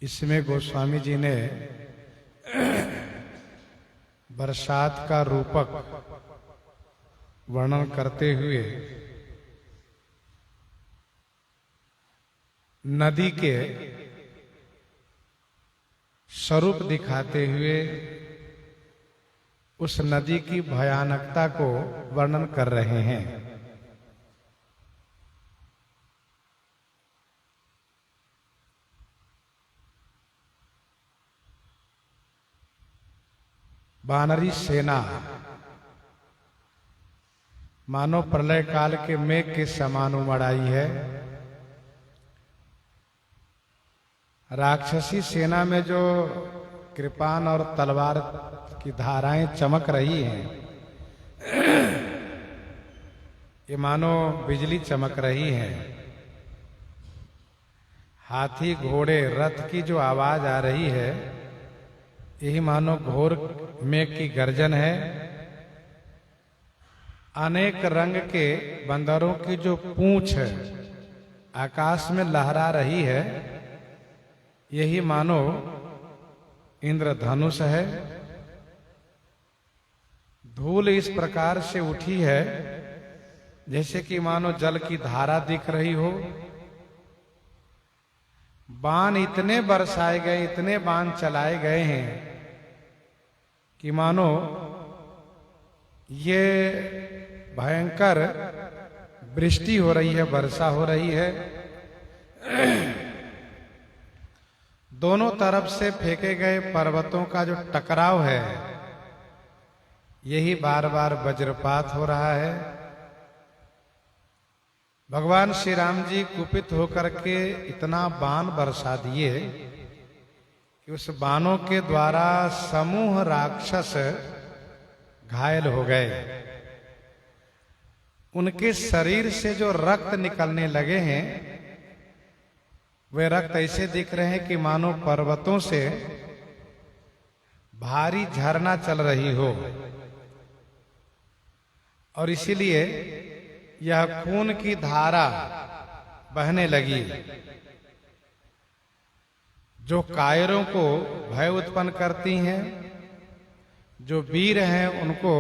इसमें गोस्वामी जी ने बरसात का रूपक वर्णन करते हुए नदी के स्वरूप दिखाते हुए उस नदी की भयानकता को वर्णन कर रहे हैं। वानरी सेना मानो प्रलय काल के मेघ के समान उमड़ आई है। राक्षसी सेना में जो कृपाण और तलवार की धाराएं चमक रही हैं, ये मानो बिजली चमक रही है। हाथी घोड़े रथ की जो आवाज आ रही है, यही मानो घोर मेघ की गर्जन है। अनेक रंग के बंदरों की जो पूंछ आकाश में लहरा रही है, यही मानो इंद्रधनुष है। धूल इस प्रकार से उठी है जैसे कि मानो जल की धारा दिख रही हो। बाण इतने बरसाए गए, इतने बाण चलाए गए हैं कि मानो ये भयंकर वृष्टि हो रही है, वर्षा हो रही है। दोनों तरफ से फेंके गए पर्वतों का जो टकराव है, यही बार बार वज्रपात हो रहा है। भगवान श्री राम जी कुपित होकर के इतना बाण बरसा दिए कि उस बाणों के द्वारा समूह राक्षस घायल हो गए। उनके शरीर से जो रक्त निकलने लगे हैं, वे रक्त ऐसे दिख रहे हैं कि मानो पर्वतों से भारी झरना चल रही हो। और इसीलिए यह खून की धारा बहने लगी, जो कायरों को भय उत्पन्न करती हैं। जो वीर हैं उनको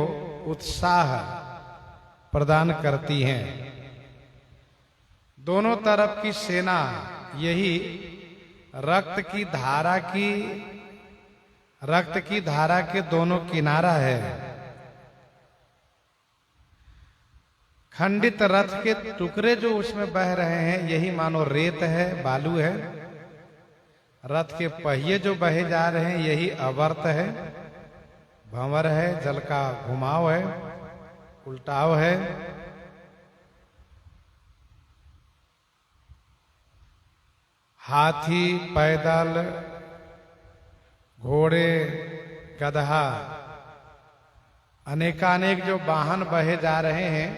उत्साह प्रदान करती हैं। दोनों तरफ की सेना यही रक्त की धारा के दोनों किनारा है। खंडित रथ के टुकड़े जो उसमें बह रहे हैं, यही मानो रेत है, बालू है। रथ के पहिए जो बहे जा रहे हैं, यही अवर्त है, भंवर है, जल का घुमाव है, उल्टाव है। हाथी, पैदल, घोड़े, गधा, अनेकानेक जो वाहन बहे जा रहे हैं,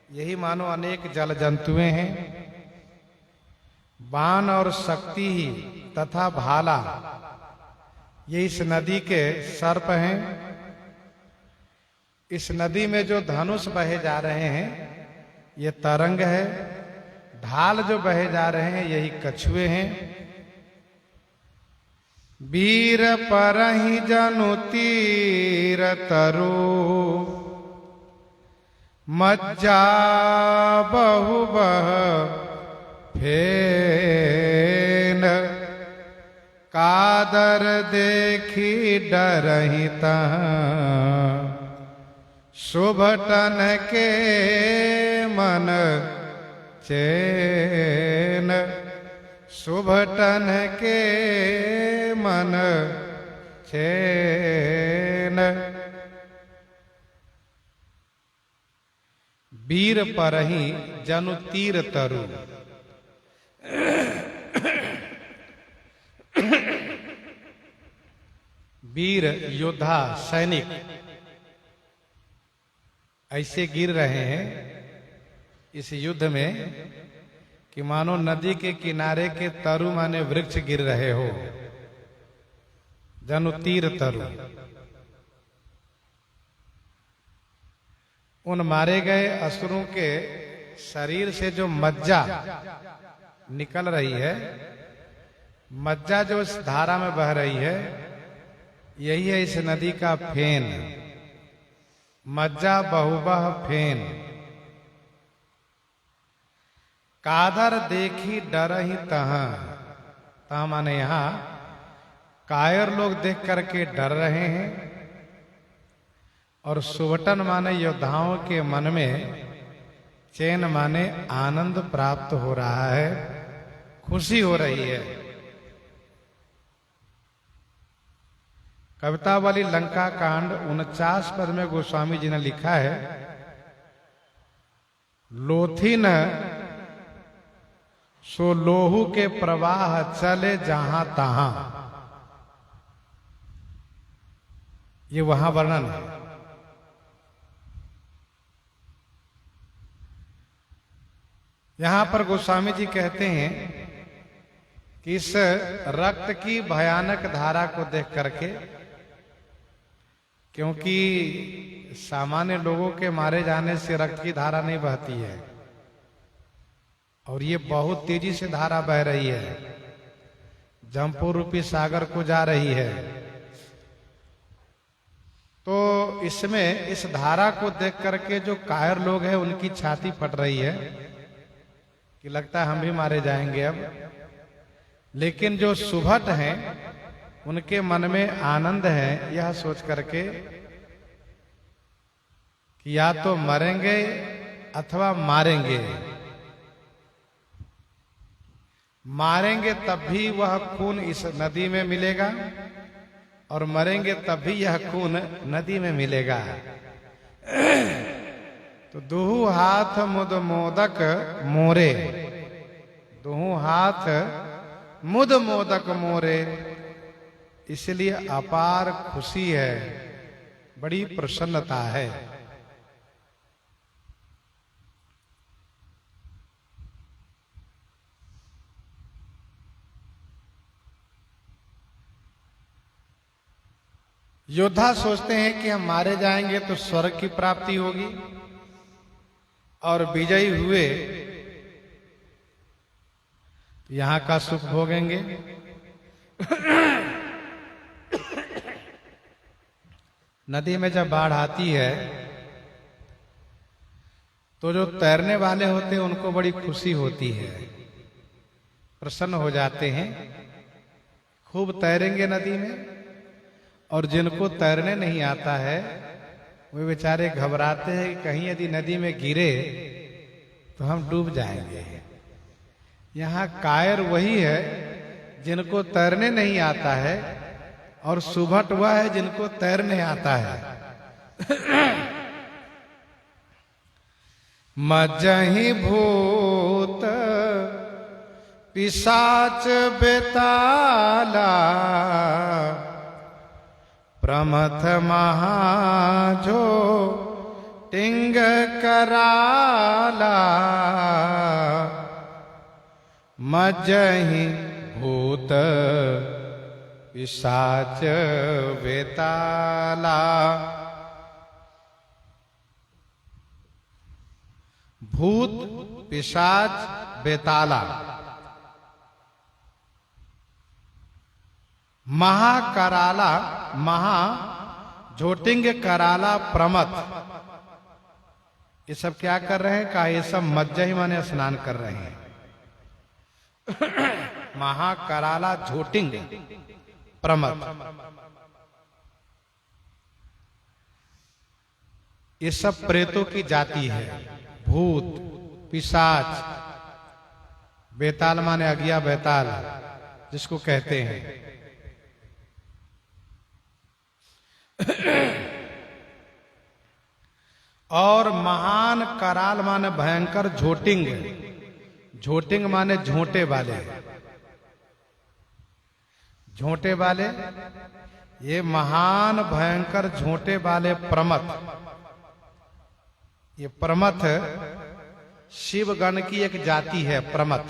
यही मानो अनेक जल जंतुएं हैं। बाण और शक्ति ही तथा भाला ये इस नदी के सर्प हैं। इस नदी में जो धनुष बहे जा रहे हैं, ये तरंग है। ढाल जो बहे जा रहे हैं, यही कछुए हैं। वीर परहि जनु तीर तरु, मज्जा बहु बह फेन। कादर देखी डरहि तहाँ, शुभटन के मन चैन। शुभटन के मन चैन। वीर परहि जनु तीर तरु। वीर योद्धा सैनिक ऐसे गिर रहे हैं इस युद्ध में कि मानो नदी के किनारे के तरु माने वृक्ष गिर रहे हो। जनु तीर तरु। उन मारे गए असुरों के शरीर से जो मज्जा निकल रही है, मज्जा जो इस धारा में बह रही है, यही है इस नदी का फेन। मज्जा बहुबह फेन, कादर देखी डर ही तह माने यहां कायर लोग देख करके डर रहे हैं, और सुवटन माने योद्धाओं के मन में चैन माने आनंद प्राप्त हो रहा है, खुशी हो रही है। कवितावली लंका कांड 49 पद में गोस्वामी जी ने लिखा है, लोथी न सो लोहू के प्रवाह चले जहां तहां। ये वहां वर्णन है। यहां पर गोस्वामी जी कहते हैं कि इस रक्त की भयानक धारा को देख करके, क्योंकि सामान्य लोगों के मारे जाने से रक्त की धारा नहीं बहती है, और ये बहुत तेजी से धारा बह रही है, जमपुर रूपी सागर को जा रही है। तो इसमें इस धारा को देख करके जो कायर लोग हैं उनकी छाती फट रही है कि लगता है हम भी मारे जाएंगे अब। लेकिन जो सुभट हैं उनके मन में आनंद है, यह सोच करके कि या तो मरेंगे अथवा मारेंगे। मारेंगे तब भी वह खून इस नदी में मिलेगा, और मरेंगे तब भी यह खून नदी में मिलेगा। तो दुहु हाथ मुद मोदक मोरे, दुहु हाथ मुद मोदक मोरे, इसलिए अपार खुशी है, बड़ी प्रसन्नता है। योद्धा सोचते हैं कि हम मारे जाएंगे तो स्वर्ग की प्राप्ति होगी, और विजयी हुए तो यहां का सुख भोगेंगे। नदी में जब बाढ़ आती है तो जो तैरने वाले होते हैं उनको बड़ी खुशी होती है, प्रसन्न हो जाते हैं, खूब तैरेंगे नदी में। और जिनको तैरने नहीं आता है वे बेचारे घबराते हैं कि कहीं यदि नदी में गिरे तो हम डूब जाएंगे। यहाँ कायर वही है जिनको तैरने नहीं आता है, और सुभट वह है जिनको तैरने आता है। मजहि भूत पिशाच बेताला, प्रमथ महाजो टिंग कराला। मजहि भूत पिशाच बेताला, भूत पिशाच बेताला। महाकराला, महा झोटिंग कराला प्रमथ, ये सब क्या कर रहे हैं? का ये सब मज्जा ही माने स्नान कर रहे हैं। महाकराला झोटिंग प्रमथ, ये सब प्रेतों की जाति है। भूत पिशाच, बेताल माने अज्ञा बेताल जिसको कहते हैं। और महान कराल माने भयंकर झोटिंग, झोटिंग माने झोंटे वाले, झोंटे वाले, ये महान भयंकर झोंटे वाले प्रमथ। ये प्रमथ शिवगण की एक जाति है। प्रमथ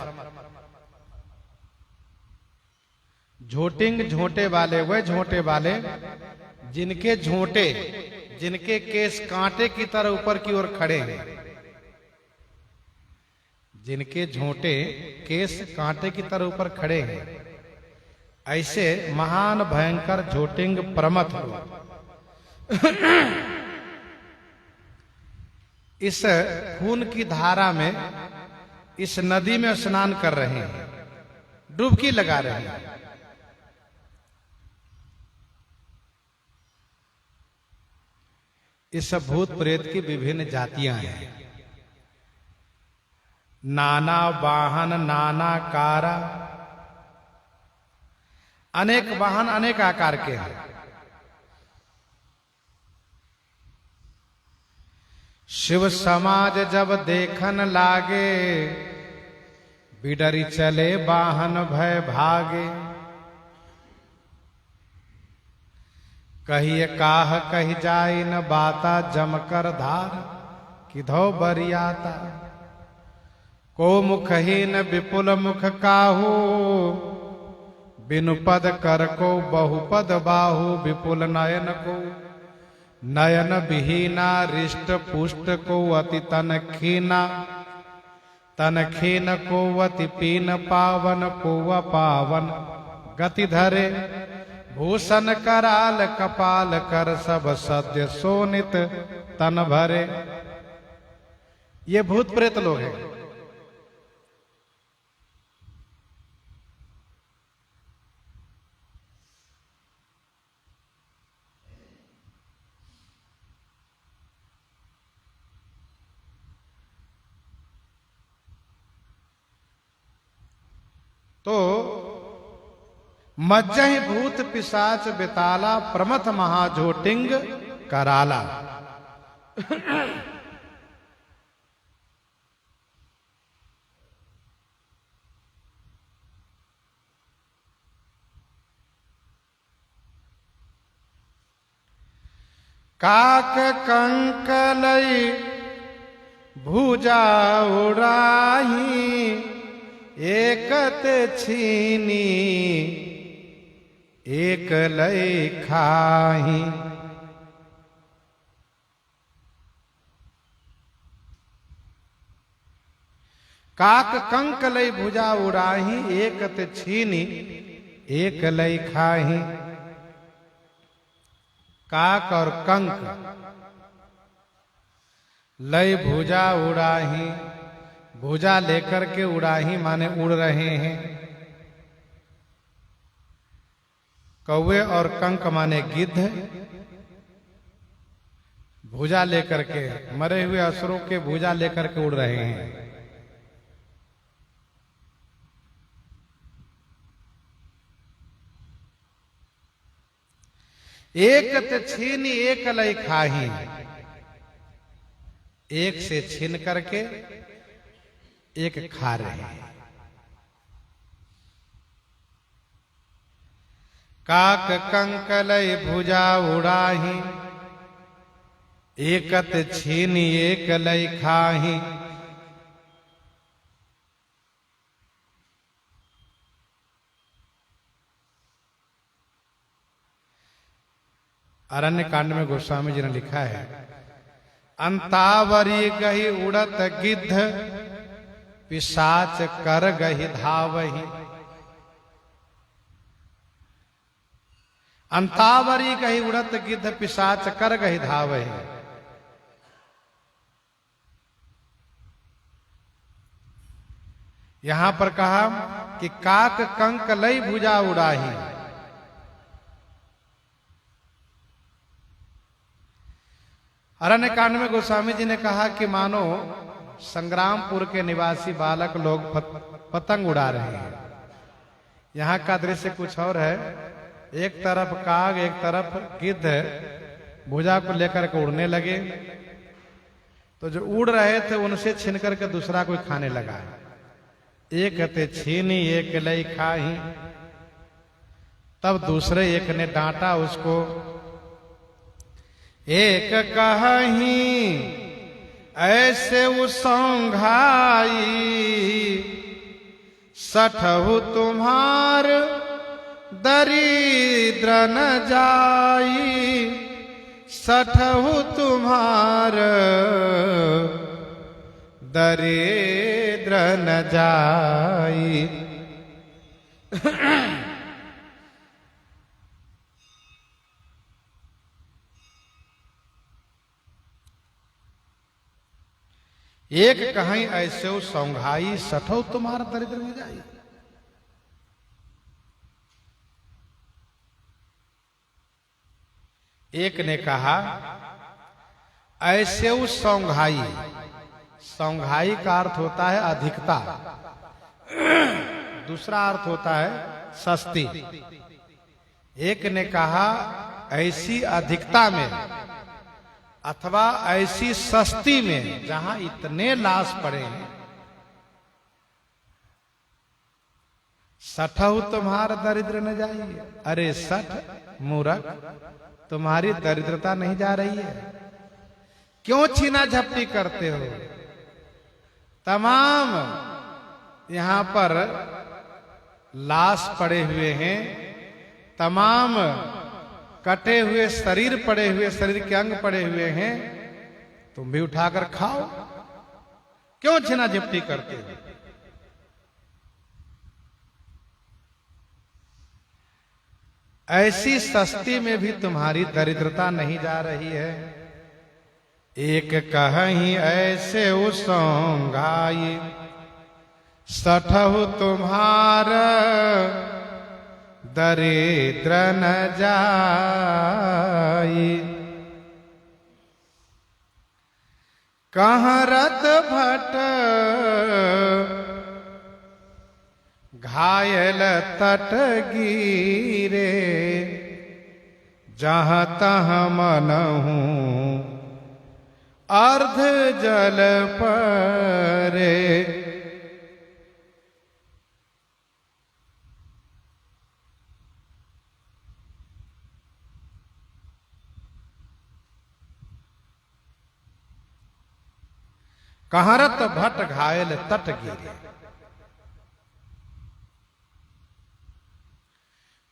झोटिंग, झोंटे वाले, वह झोंटे वाले जिनके झोंटे, जिनके केस कांटे की तरह ऊपर की ओर खड़े हैं, जिनके झोंटे केस कांटे की तरह ऊपर खड़े हैं, ऐसे महान भयंकर झोटिंग प्रमथ इस खून की धारा में, इस नदी में स्नान कर रहे हैं, डुबकी लगा रहे हैं। इस भूत प्रेत की विभिन्न जातियां हैं, नाना वाहन नाना कारा, अनेक वाहन अनेक आकार के हैं। शिव समाज जब देखन लागे, बिडरी चले वाहन भय भागे। कहिए काह कही जाई न बाता, जमकर धार किधो बरियाता। को मुखहीन विपुल मुख काहू, बिनु पद कर को बहुपद बाहु। विपुल नयन को नयन विहीना, रिष्ट पुष्ट को अति तन खीना। तन खीन को अति पीन, पावन को अपावन गति धरे। भूषण कराल कपाल कर, सब सद्य सोनित तन भरे। ये भूत प्रेत लोग हैं। तो मज्जहि भूत पिशाच बेताला, प्रमथ महाझोटिंग कराला। काक कंकलई भुजा उड़ाही, एकत छीनी एक लय खाही। काक कंक लय भुजा उड़ाही, एकत छीनी एक लय खाही। काक और कंक, लय भुजा उड़ाही, भुजा लेकर के उड़ाही माने उड़ रहे हैं। कौवे और कंक माने गिद्ध, भुजा लेकर के, मरे हुए असुरों के भुजा लेकर के उड़ रहे हैं। एक छीनी एक लय खाही, एक से छीन करके एक खा रहे हैं। काक कंकलय भुजा उड़ाही, एकत छीनी एक लय खाही। अरण्य कांड में गोस्वामी जी ने लिखा है, अंतावरी गही उड़त गिद्ध, पिशाच कर गही धावही। अंतावरी गही उड़त गिद्ध, पिशाच कर गही धावही। यहां पर कहा कि काक कंक लय भुजा उड़ाही। अरण्य कांड में गोस्वामी जी ने कहा कि मानो संग्रामपुर के निवासी बालक लोग पतंग उड़ा रहे हैं। यहाँ का दृश्य कुछ और है। एक तरफ काग, एक तरफ गिद्ध भुजा को लेकर के उड़ने लगे। तो जो उड़ रहे थे उनसे छीन करके दूसरा कोई खाने लगा। एक ते छीनी एक लय खाही। तब दूसरे एक ने डांटा उसको, एक कहीं ऐसे उसंघाई, सठहु तुम्हार दरिद्र न जाई। सठहु तुम्हार दरिद्र न जाई। एक कहीं ऐसे सौंघाई सठो तुम्हारा दरिद्र में जाई। एक ने कहा ऐसे सौंघाई, सौंघाई का अर्थ होता है अधिकता, दूसरा अर्थ होता है सस्ती। एक ने कहा ऐसी अधिकता में अथवा ऐसी सस्ती में जहां इतने लाश पड़े हैं, सठहु तुम्हारा दरिद्र न जाइए। अरे सठ मूर्ख, तुम्हारी दरिद्रता नहीं जा रही है, क्यों छीना झपटी करते हो? तमाम यहां पर लाश पड़े हुए हैं, तमाम कटे हुए शरीर पड़े हुए, शरीर के अंग पड़े हुए हैं, तुम भी उठाकर खाओ, क्यों छीना झपटी करते हो? ऐसी सस्ती में भी तुम्हारी दरिद्रता नहीं जा रही है। एक कहीं ऐसे सौंघाई सठहु तुम्हारा दरिद्र न जाई। कहाँ रत भट घायल तट गिरे, जहाँ तहाँ मनहु अर्ध जल परे। कहरत भट घायल तट गिरे।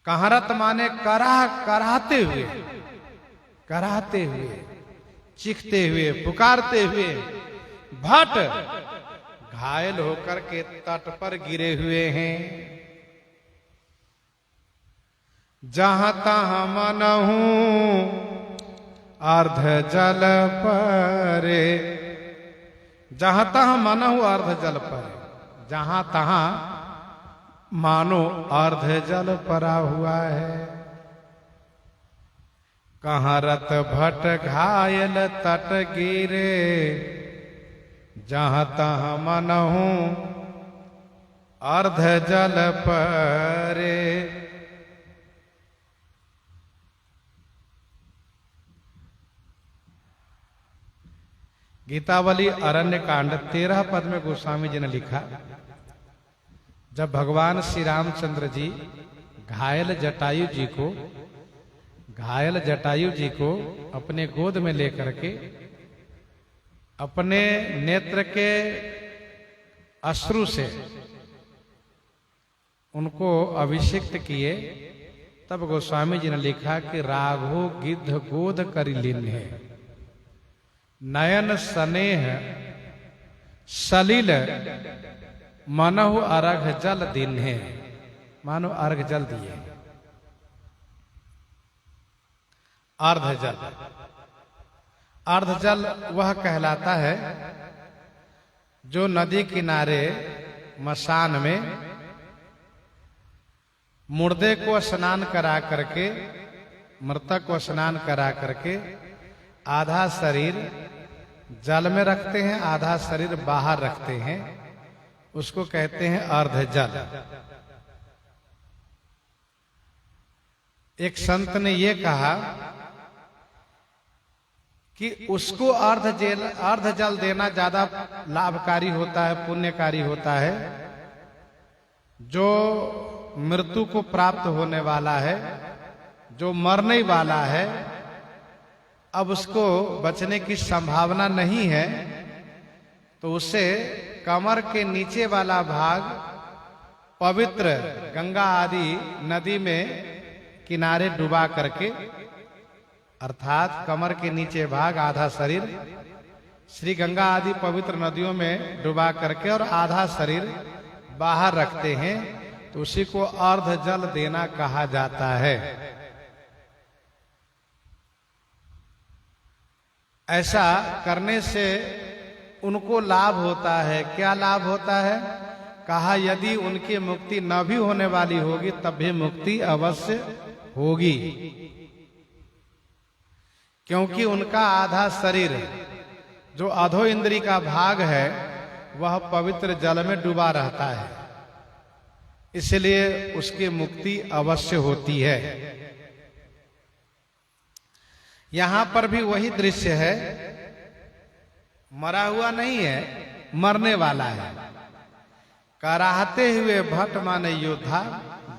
कहरत माने कराहते हुए, कराहते हुए, चीखते हुए, पुकारते हुए, भट घायल होकर के तट पर गिरे हुए हैं। जहां तहां मनहु अर्ध जल परे। जहां तहां मनहु अर्ध जल परे, जहां तहां मानो अर्ध जल परा हुआ है। कहाँ रत भट घायल तट गिरे, जहां तहां मनहु अर्ध जल परे। गीतावली अरण्य कांड 13 पद में गोस्वामी जी ने लिखा, जब भगवान श्री रामचंद्र जी घायल जटायु जी को अपने गोद में लेकर के अपने नेत्र के अश्रु से उनको अभिषिक्त किए, तब गोस्वामी जी ने लिखा कि राघो गिद्ध गोद करि लीन्हे, नयन स्नेह सलिल मनहु अर्घ जल दीन्हे। मानो अर्घ जल दिए। अर्ध जल, अर्ध जल वह कहलाता है जो नदी किनारे मसान में मुर्दे को स्नान करा करके, मृतक को स्नान करा करके आधा शरीर जल में रखते हैं, आधा शरीर बाहर रखते हैं, उसको कहते हैं अर्ध जल। एक संत ने ये कहा कि उसको अर्ध जल देना ज्यादा लाभकारी होता है, पुण्यकारी होता है। जो मृत्यु को प्राप्त होने वाला है, जो मरने वाला है, अब उसको बचने की संभावना नहीं है, तो उसे कमर के नीचे वाला भाग पवित्र गंगा आदि नदी में किनारे डुबा करके, अर्थात कमर के नीचे भाग आधा शरीर श्री गंगा आदि पवित्र नदियों में डुबा करके और आधा शरीर बाहर रखते हैं, तो उसी को अर्ध जल देना कहा जाता है। ऐसा करने से उनको लाभ होता है। क्या लाभ होता है? कहा यदि उनकी मुक्ति न भी होने वाली होगी तब भी मुक्ति अवश्य होगी, क्योंकि उनका आधा शरीर जो अधो इंद्री का भाग है वह पवित्र जल में डूबा रहता है, इसलिए उसकी मुक्ति अवश्य होती है। यहां पर भी वही दृश्य है, मरा हुआ नहीं है, मरने वाला है। कराहते हुए भट्ट माने योद्धा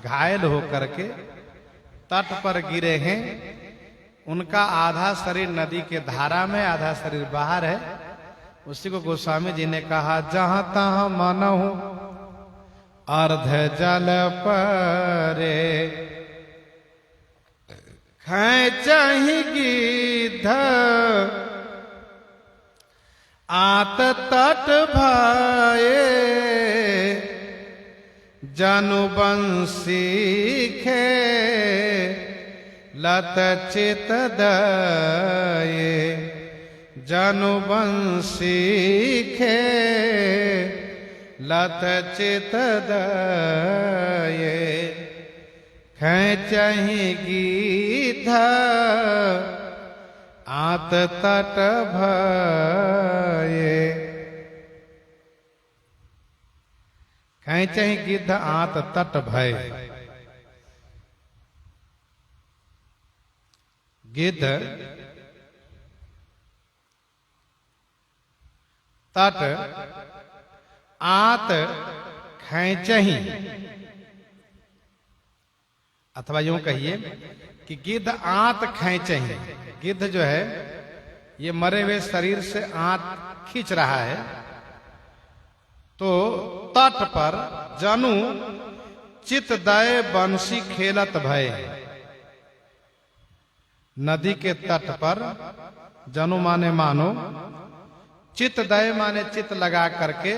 घायल होकर के तट पर गिरे हैं। उनका आधा शरीर नदी के धारा में, आधा शरीर बाहर है। उसी को गोस्वामी जी ने कहा, जहां तहां मनहु अर्ध जल परे, खैचहि गिद्ध आत तट भये, जनु बंसी लत चित दये, जनु बंसी लत चित दये, खैचहि गिद्ध आत तट भये, खैचहि गिद्ध आत तट भय। गिद्ध तट आत खैचहि, अथवा यूं कहिए कि गिद्ध आंत खैचहि। गिद्ध जो है ये मरे हुए शरीर से आंत खींच रहा है, तो तट पर जनु चित दय बंसी खेलत भय। नदी के तट पर जनु माने मानो, चित दय माने चित लगा करके,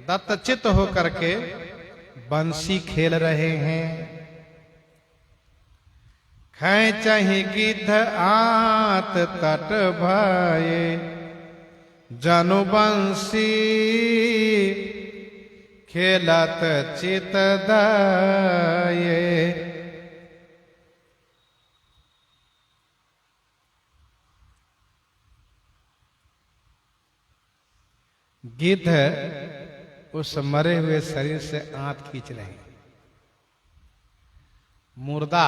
दत्त चित होकर के बंसी खेल रहे हैं। खैचहि गिद्ध आत तट भये, जनु बंसी खेलत चित दये। गिद्ध उस मरे हुए शरीर से आंत खींच रहे हैं। मुर्दा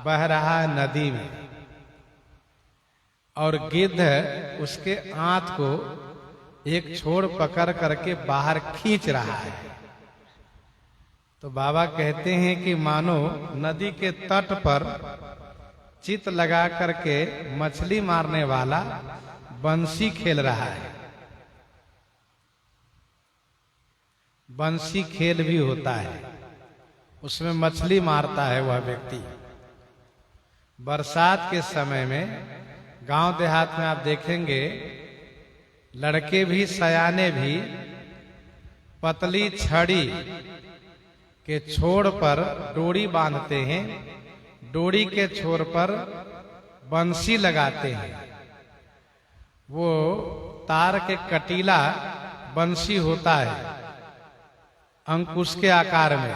बह रहा है नदी में और गिद्ध उसके आंत को एक छोड़ पकड़ करके बाहर खींच रहा है। तो बाबा कहते हैं कि मानो नदी के तट पर चित लगा करके मछली मारने वाला बंसी खेल रहा है। बंसी खेल भी होता है, उसमें मछली मारता है वह व्यक्ति। बरसात के समय में गांव देहात में आप देखेंगे लड़के भी सयाने भी पतली छड़ी के छोर पर डोरी बांधते हैं, डोरी के छोर पर बंसी लगाते हैं। वो तार के कटीला बंसी होता है अंकुश के आकार में,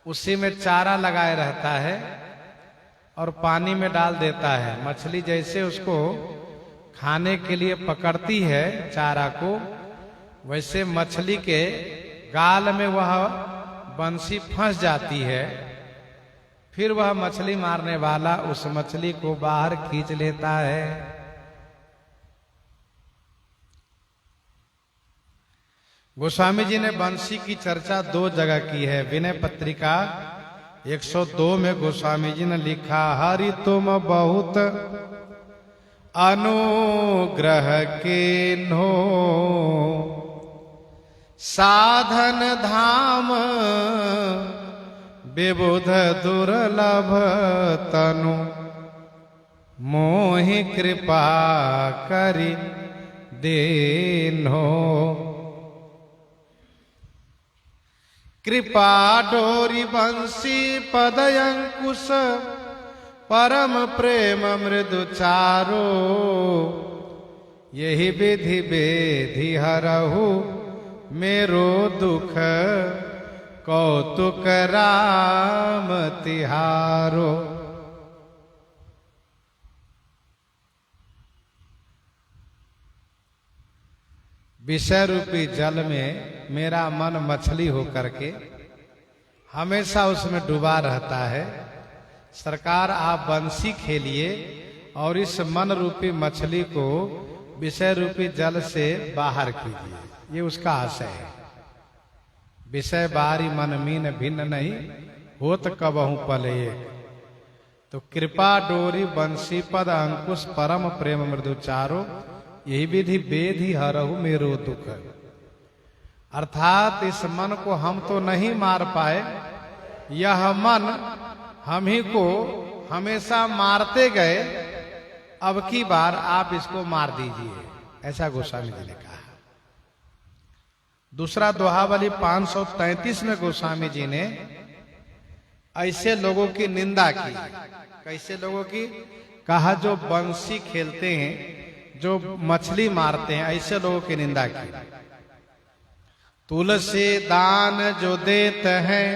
उसी में चारा लगाए रहता है और पानी में डाल देता है। मछली जैसे उसको खाने के लिए पकड़ती है चारा को, वैसे मछली के गाल में वह बंसी फंस जाती है। फिर वह मछली मारने वाला उस मछली को बाहर खींच लेता है। गोस्वामी जी ने बंसी की चर्चा 2 जगह की है। विनय पत्रिका 102 में गोस्वामी जी ने लिखा, हरि तुम बहुत अनुग्रह कीन्हो, साधन धाम विबुध दुर्लभ तनु, मोहि कृपा करि दीन्हो। कृपा डोरी बंसी पदयंकुश, परम प्रेम मृदु चारो, यही विधि बेधि हरहु मेरो दुख, कौतुक राम तिहारो। विषय रूपी जल में मेरा मन मछली होकर के हमेशा उसमें डूबा रहता है। सरकार आप बंसी खेलिए और इस मन रूपी मछली को विषय रूपी जल से बाहर कीजिए, ये उसका आशय है। विषय बारी मन मीन भिन्न नहीं, होत कबहु पले। तो कृपा डोरी बंसी पद अंकुश परम प्रेम मृदु चारो, यही विधि बेधि हरहु मेरो दुख। अर्थात इस मन को हम तो नहीं मार पाए, यह मन हम ही को हमेशा मारते गए, अब की बार आप इसको मार दीजिए, ऐसा गोस्वामी जी ने कहा। दूसरा दोहावली 533 में गोस्वामी जी ने ऐसे लोगों की निंदा की। कैसे लोगों की? कहा जो बंसी खेलते हैं, जो मछली मारते हैं, ऐसे लोगों की निंदा की। तुलसी दान जो देते हैं,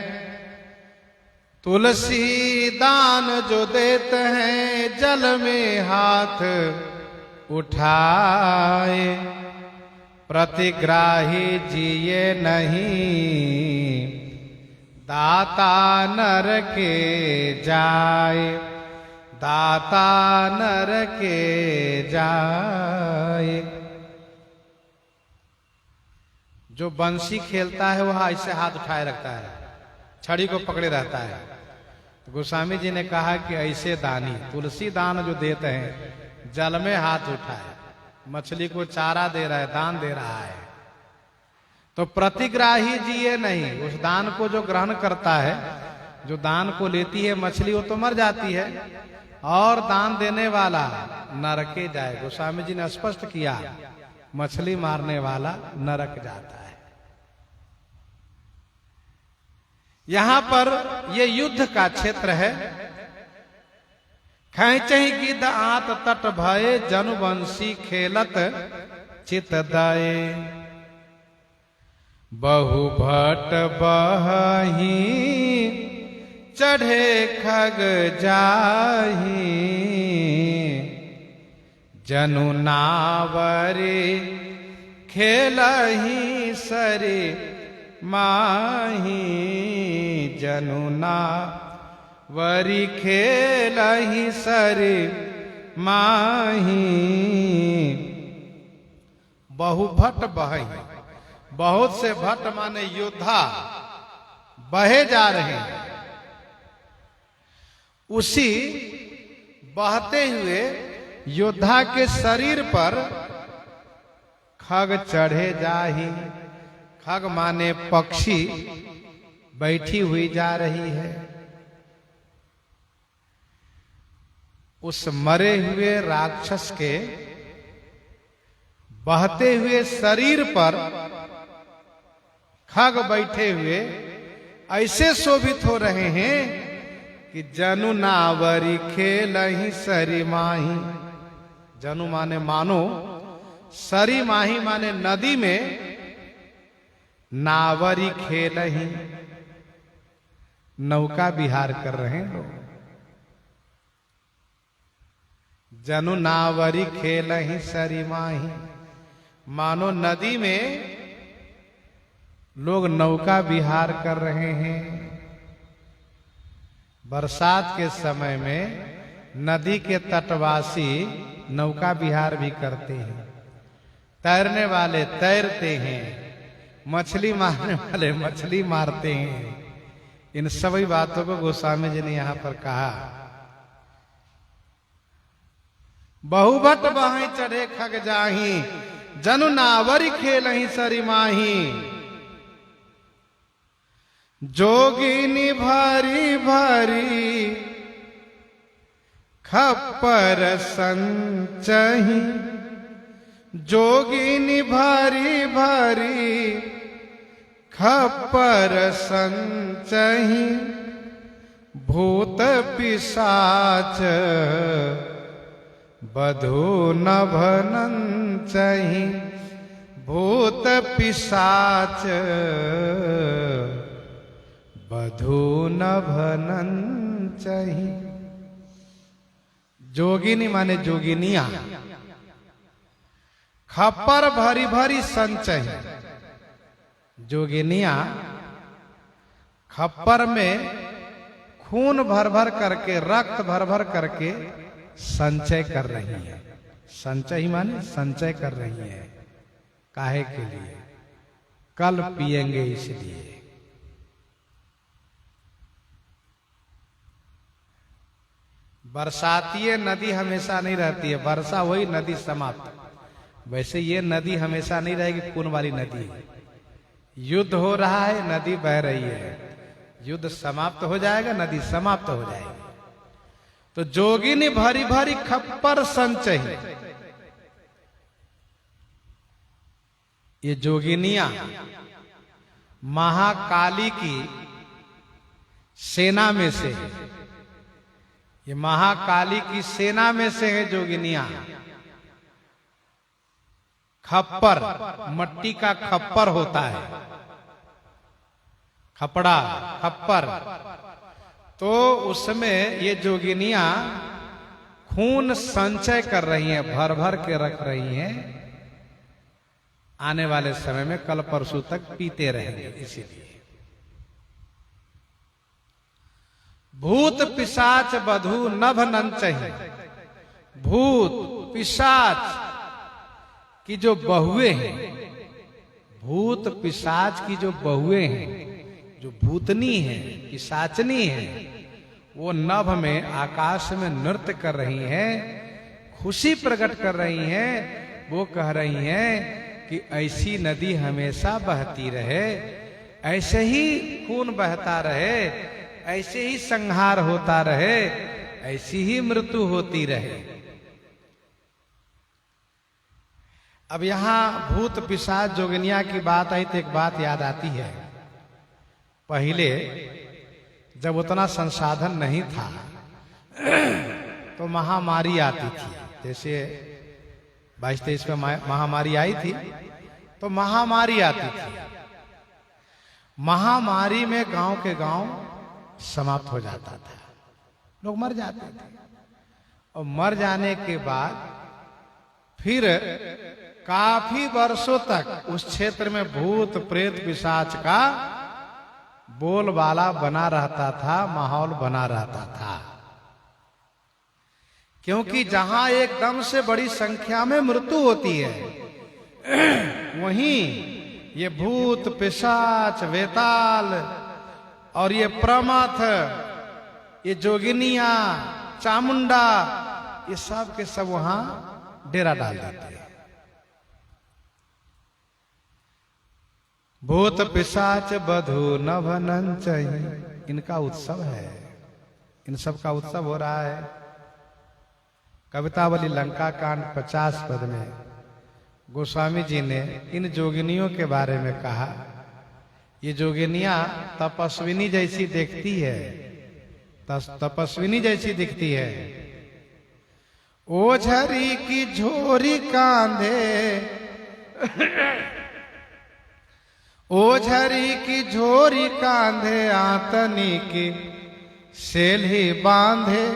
तुलसी दान जो देते हैं, जल में हाथ उठाए, प्रतिग्राही जिए नहीं, दाता नर के जाए, दाता नर के जाए। जो बंसी खेलता है वह ऐसे हाथ उठाए रखता है, छड़ी को पकड़े रहता है। तो गोस्वामी जी ने कहा कि ऐसे दानी तुलसी दान जो देते हैं, जल में हाथ उठाए, मछली को चारा दे रहा है, दान दे रहा है, तो प्रतिग्राही जिए नहीं। उस दान को जो ग्रहण करता है, जो दान को लेती है मछली, वो तो मर जाती है, और दान देने वाला नरके जाए। गोस्वामी जी ने स्पष्ट किया, मछली मारने वाला नरक जाता है। यहां पर ये युद्ध का क्षेत्र है। खैचही गिद्ध आत तट भये, जनुवंशी खेलत चित दाए, बहु भट बही चढ़े खग जाही, जनु नावरे खेलही सरे माही, जनु नावरी खेलही सरे माही। बहु भट बही, बहुत से भट माने योद्धा बहे जा रहे हैं। उसी बहते हुए योद्धा के शरीर पर खग चढ़े जाही। खग माने पक्षी बैठी हुई जा रही है। उस मरे हुए राक्षस के बहते हुए शरीर पर खग बैठे हुए ऐसे शोभित हो रहे हैं कि जनु नावरी खेलही सरी माही। जनु माने मानो, सरी माही माने नदी में, नावरी खेलही नौका विहार कर रहे हैं लोग। जनु नावरी खेलही सरी माही, मानो नदी में लोग नौका विहार कर रहे हैं। बरसात के समय में नदी के तटवासी नौका विहार भी करते हैं। तैरने वाले तैरते हैं, मछली मारने वाले मछली मारते हैं। इन सभी बातों को गोस्वामी जी ने यहां पर कहा। बहुभट बही चढ़े खग जाही, जनु नावरी खेलही सरी माही, जोगिनी भारी भारी खप्पर संचही, जोगिनी भारी भारी खप्पर संचही, भूत पिशाच बधू नभनंचहि भूत पिशाच, बधू नभनंचहि। जोगिनी माने जोगिनिया, खप्पर भरी भरी संचय। जोगिनिया खप्पर में खून भर भर करके, रक्त भर भर करके संचय कर रही है। संचय माने संचय कर रही है। काहे के लिए? कल पिएंगे इसलिए। बरसातीय नदी हमेशा नहीं रहती है, वर्षा हुई नदी समाप्त। वैसे ये नदी हमेशा नहीं रहेगी, खून वाली नदी है। युद्ध हो रहा है, नदी बह रही है, युद्ध समाप्त हो जाएगा, नदी समाप्त हो जाएगी। तो जोगिनी भरी भरी खप्पर संचय। ये जोगिनियां महाकाली की सेना में से, ये महाकाली की सेना में से है जोगिनियां। खप्पर, मट्टी का खप्पर होता है, खपड़ा, खप्पर। तो उसमें ये जोगिनियां खून संचय कर रही हैं, भर भर के रख रही हैं। आने वाले समय में कल परसों तक पीते रहेंगे। इसीलिए भूत पिशाच बधू नभ नंचहि। भूत पिशाच की जो बहुएं हैं, भूत पिशाच की जो बहुएं हैं, जो भूतनी है, पिशाचनी है, वो नभ में, आकाश में नृत्य कर रही हैं, खुशी प्रकट कर रही हैं। वो कह रही हैं कि ऐसी नदी हमेशा बहती रहे, ऐसे ही खून बहता रहे, ऐसे ही संहार होता रहे, ऐसी ही मृत्यु होती रहे। अब यहां भूत पिशाच जोगिनिया की बात आई तो एक बात याद आती है। पहले जब उतना संसाधन नहीं था तो महामारी आती थी। जैसे 22-23 में महामारी आई थी, तो महामारी आती थी। महामारी में गांव के गांव समाप्त हो जाता था, लोग मर जाते थे। और मर जाने के बाद फिर काफी वर्षों तक उस क्षेत्र में भूत प्रेत पिशाच का बोलबाला बना रहता था, माहौल बना रहता था। क्योंकि जहां एकदम से बड़ी संख्या में मृत्यु होती है, वहीं ये भूत पिशाच, वेताल और ये प्रमथ, ये जोगिनिया, चामुंडा, ये सब के सब वहां डेरा डाल देते हैं। भूत पिशाच बधू नभ नंचहि, इनका उत्सव है। इन सब का उत्सव हो रहा है। कवितावली लंका कांड 50 पद में गोस्वामी जी ने इन जोगिनियों के बारे में कहा। ये जोगिनियां तपस्विनी जैसी दिखती है, तपस्विनी जैसी दिखती है। ओझरी की झोरी कांधे, ओझरी की झोरी कांधे, आतनी की सेल्ही बांधे।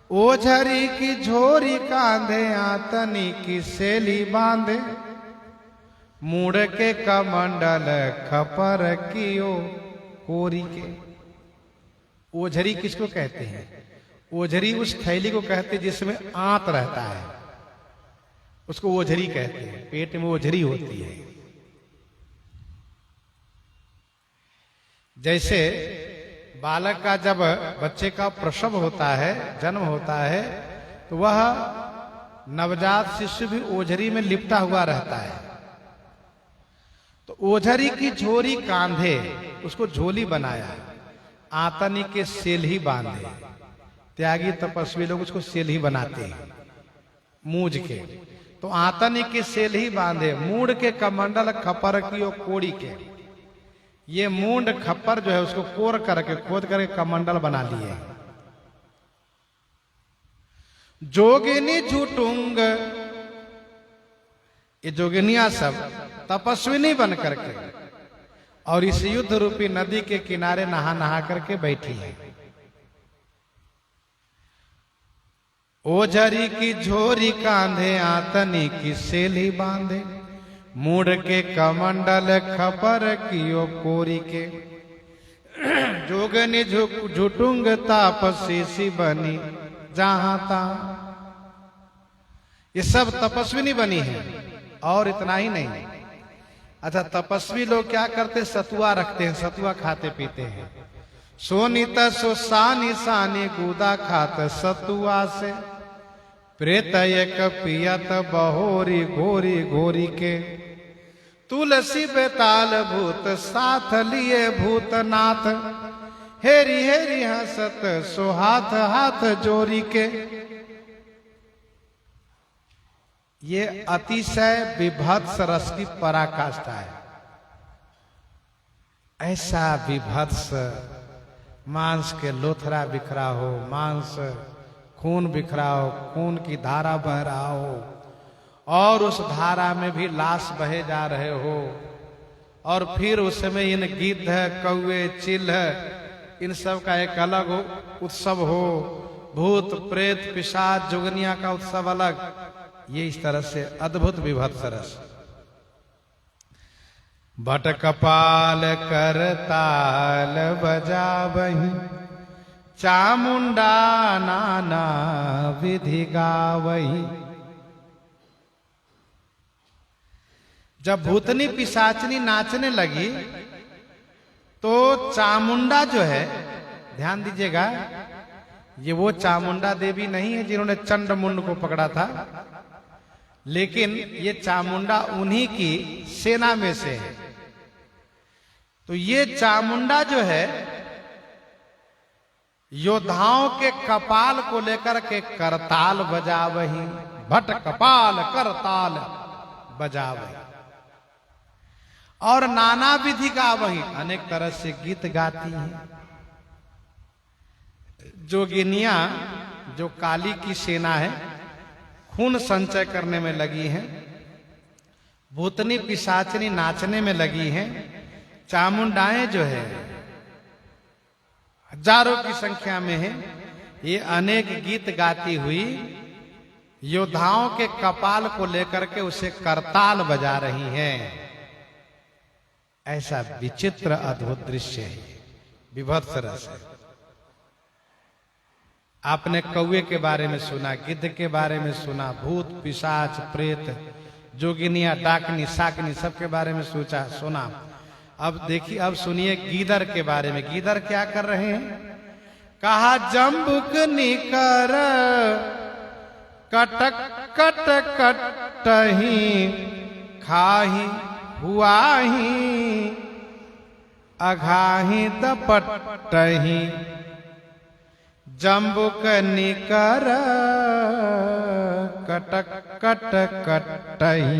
ओझरी की झोरी कांधे, आतनी की सेली बांधे। मुड़ के कमंडल खपर कियो कोरी के। ओझरी किसको कहते हैं? ओझरी उस थैली को कहते हैं जिसमें आंत रहता है, उसको ओझरी कहते हैं। पेट में ओझरी होती है। जैसे बालक का जब बच्चे का प्रसव होता है, जन्म होता है, तो वह नवजात शिशु भी ओझरी में लिपटा हुआ रहता है। तो ओझरी की झोरी कांधे, उसको झोली बनाया, आतनी के सेल ही बांधे। त्यागी तपस्वी लोग उसको सेल ही बनाते हैं मूज के। तो आतनी के सेल ही बांधे, मूड के कमंडल खपर की कोड़ी के। ये मूंड खप्पर जो है उसको कोर करके, खोद करके कमंडल बना लिए। जोगिनी झूठुंग, ये जोगिनियां सब तपस्विनी बन करके और इस युद्ध रूपी नदी के किनारे नहा नहा करके बैठी है। ओझरी की झोरी कांधे आतनी की सेली बांधे, मूड के कमंडल खपर कियो कोरी के। जोगनी झुटुंग तापसी सी बनी जहां ता। ये सब तपस्विनी बनी है। और इतना ही नहीं, अच्छा तपस्वी लोग क्या करते, सतुआ रखते हैं, सतुआ खाते पीते हैं। सोनीत सो सानी सानी गुदा खात सतुआ से, प्रेत एक पियत बहोरी घोरी घोरी के। तुलसी बेताल भूत साथ लिए भूतनाथ, हेरी हेरी हंसत सो हाथ हाथ जोरी के। ये अतिशय विभत्स रस की पराकाष्ठा है। ऐसा विभत्स, मांस के लोथरा बिखरा हो, मांस खून बिखरा हो, खून की धारा बह रहा हो और उस धारा में भी लाश बहे जा रहे हो, और फिर उस समय इन गिद्ध कौवे चिल इन सब का एक अलग उत्सव हो, भूत प्रेत पिशाच जोगनिया का उत्सव अलग। ये इस तरह से अद्भुत विभत्स रस। बट कपाल कर ताल बजावही, चामुंडा नाना विधि गावही। जब भूतनी पिशाचनी नाचने लगी तो चामुंडा जो है, ध्यान दीजिएगा, ये वो चामुंडा देवी नहीं है जिन्होंने चंड मुंड को पकड़ा था, लेकिन ये चामुंडा उन्हीं की सेना में से है। तो ये चामुंडा जो है योद्धाओं के कपाल को लेकर के करताल बजावही, भट कपाल करताल बजावही, और नाना विधि गावही, अनेक तरह से गीत गाती है। जोगिनियां जो काली की सेना है, खून संचय करने में लगी हैं, भूतनी पिशाचनी नाचने में लगी हैं, चामुंडाएं जो है हजारों की संख्या में है, ये अनेक गीत गाती हुई योद्धाओं के कपाल को लेकर के उसे करताल बजा रही हैं। ऐसा विचित्र अद्भुत दृश्य है, विभत्स रस है। आपने कौवे के बारे में सुना, गिद्ध के बारे में सुना, भूत पिशाच प्रेत जोगिनिया डाकनी साकनी सबके बारे में सुना। अब देखिए, अब सुनिए गीदड़ के बारे में। गीदड़ क्या कर रहे हैं? कहा जम्बुक निकर कटक कट कटही, खाही हुआही अघाही दपटही। जम्बुक निकर कटक कट कटही।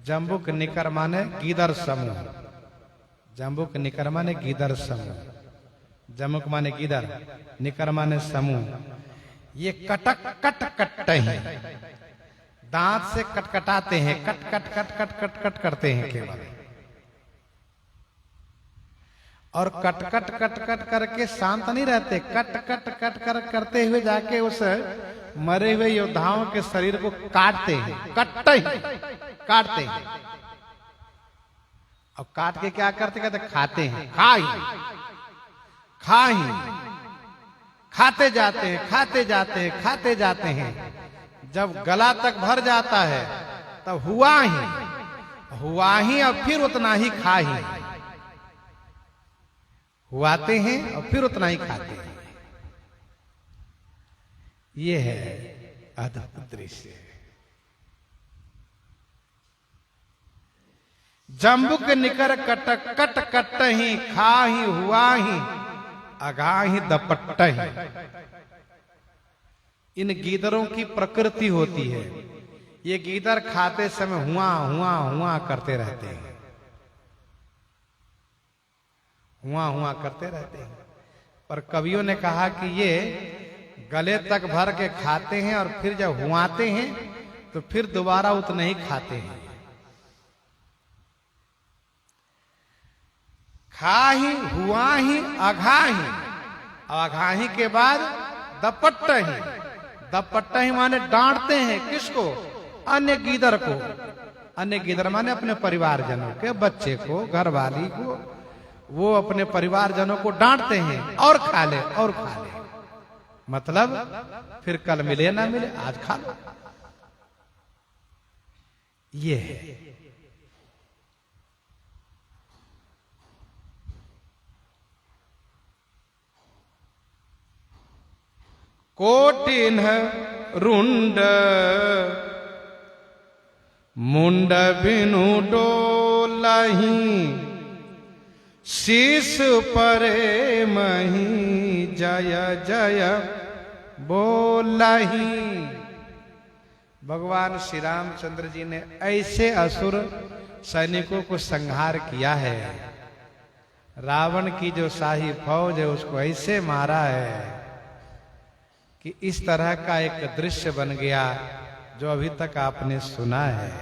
जम्बुक निकर माने गीदड़ समूह, जम्बुक निकर माने गीदड़ समूह, जम्बुक माने गीदड़, निकर माने समूह। ये कटक कट कटही, दांत से कटकटाते हैं, cut cut cut cut cut cut करते हैं केवल, और कट कट कट कट करके शांत नहीं रहते, कट कट कट कर करते हुए जाके उस मरे हुए योद्धाओं के शरीर को काटते हैं, काटते हैं। और काट के क्या करते? कहते खाते हैं, खाही खाते जाते हैं, खाते जाते हैं, खाते जाते हैं। जब गला तक भर जाता है तब हुआ ही और फिर उतना ही खा ही, हुआते हैं और फिर उतना ही खाते हैं। ये है अद्भुत दृश्य। जम्बुक निकर कटक कट कट ही, खा ही हुआ ही अगा ही दपट ही। इन गीदड़ों की प्रकृति होती है, ये गीदड़ खाते समय हुआ हुआ हुआ करते रहते हैं, हुआ हुआ करते रहते हैं। पर कवियों ने कहा कि ये गले तक भर के खाते हैं और फिर जब हुआते हैं तो फिर दोबारा उतना ही खाते हैं। खाही हुआही अघाही, अघाही के बाद दपट्टही, दपट्टही माने डांटते हैं किसको? अन्य गीदड़ को। अन्य गीदड़ माने अपने परिवारजनों के, बच्चे को, घरवाली को, वो अपने परिवारजनों को डांटते हैं और खा ले और खा ले, मतलब फिर कल मिले ना मिले आज खा लो। ये है कोटिन रुंड मुंड बिनु डोलही, शीस परे मही जय जय बोलही। भगवान श्री रामचंद्र जी ने ऐसे असुर सैनिकों को संहार किया है, रावण की जो शाही फौज है उसको ऐसे मारा है कि इस तरह का एक दृश्य बन गया जो अभी तक आपने सुना है।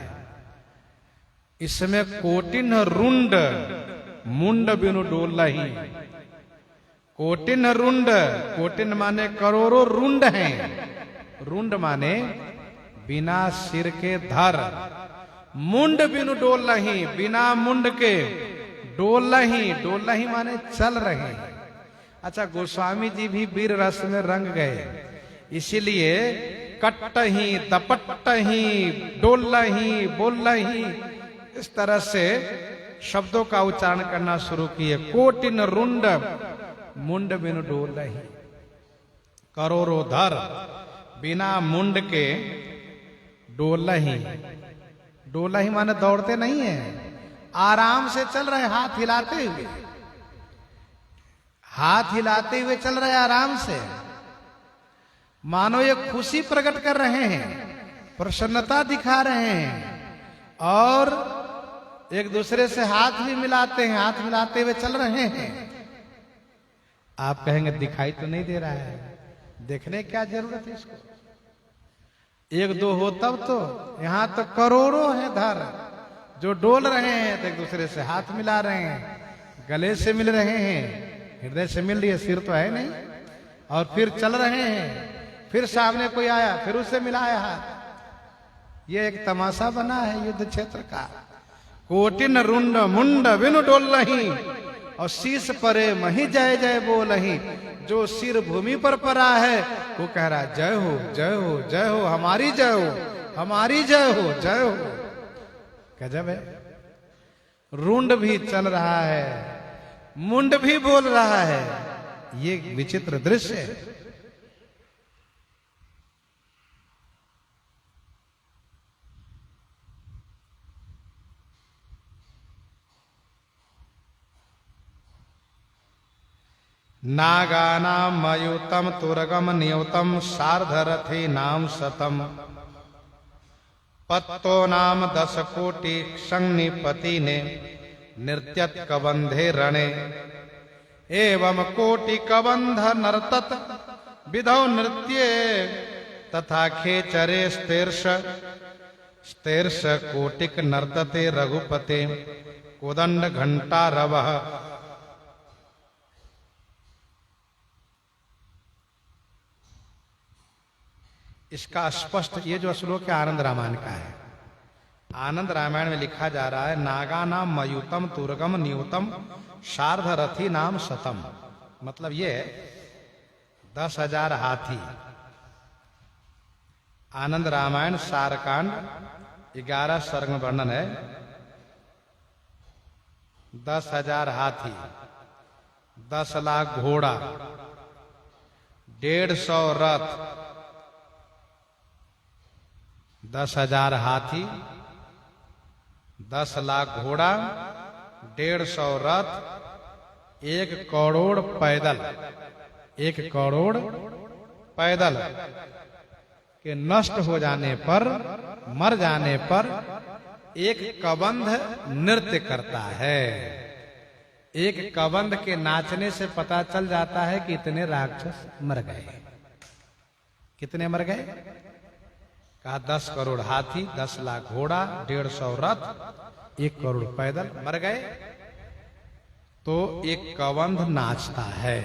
इसमें कोटिन रुंड मुंड बिनु डोलही, कोटिन रुंड, कोटिन माने करोड़ों रुंड हैं, रुंड माने बिना सिर के धर, मुंड बिनु डोलही, बिना मुंड के डोलही, डोलही माने चल रहे हैं। अच्छा, गोस्वामी जी भी वीर रस में रंग गए, इसीलिए कट्टही दपट्टही डोलही बोलही इस तरह से शब्दों का उच्चारण करना शुरू किए। कोटिन रुंड मुंड बिनु डोलही, करोड़ों धर बिना मुंड के डोलही, डोलही माने दौड़ते नहीं है, आराम से चल रहे, हाथ हिलाते हुए, हाथ हिलाते हुए चल रहे आराम से, मानो ये खुशी प्रकट कर रहे हैं, प्रसन्नता दिखा रहे हैं और एक दूसरे से हाथ भी मिलाते हैं, हाथ मिलाते हुए चल रहे हैं। आप कहेंगे दिखाई तो नहीं दे रहा है, देखने क्या जरूरत है इसको, एक दो हो तब तो, यहां तो करोड़ों हैं धर जो डोल रहे हैं, तो एक दूसरे से हाथ मिला रहे हैं, गले से मिल रहे हैं, हृदय से मिल रही है, सिर तो है नहीं, और फिर चल रहे हैं। फिर सामने कोई आया फिर उससे मिलाया हाथ। ये एक तमाशा बना है युद्ध क्षेत्र का। कोटिन रुंड मुंड बिनु डोलही और शीश परे मही जय जय बोलही, जो सिर भूमि पर पड़ा है वो कह रहा है जय हो जय हो जय हो, हमारी जय हो हमारी जय हो जय हो। गजब है, रुंड भी चल रहा है, मुंड भी बोल रहा है, ये विचित्र दृश्य है। नागानां मयूतम तुरगम नियुतम सार्धरथी नाम शतम, पत्तो नाम 10 कोटि संनिपति ने नृत्यत कबंधे रणे, एवं कोटि कबंध नर्तत विधौ नृत्ये तथा खेचरे स्तेर्ष स्तेर्ष कोटिक नर्तते रघुपते कोदंड घंटा रवः। इसका स्पष्ट, ये जो श्लोक है आनंद रामायण का है, आनंद रामायण में लिखा जा रहा है नागा नाम मयूतम तुरगम नियुतम सार्धरथी नाम शतम, मतलब ये 10,000 हाथी। आनंद रामायण सारकांड 11 सर्ग में वर्णन है, 10,000 हाथी, 10 लाख घोड़ा, 150 रथ, 10,000 हाथी, 10 लाख घोड़ा, 150 रथ, 1 करोड़ पैदल, 1 करोड़ पैदल के नष्ट हो जाने पर, मर जाने पर एक कबंध नृत्य करता है। एक कबंध के नाचने से पता चल जाता है कि इतने राक्षस मर गए। कितने मर गए? कहा 10 करोड़ हाथी, 10 लाख घोड़ा, 150 रथ, 1 करोड़ पैदल मर गए। तो एक कबंध नाचता है।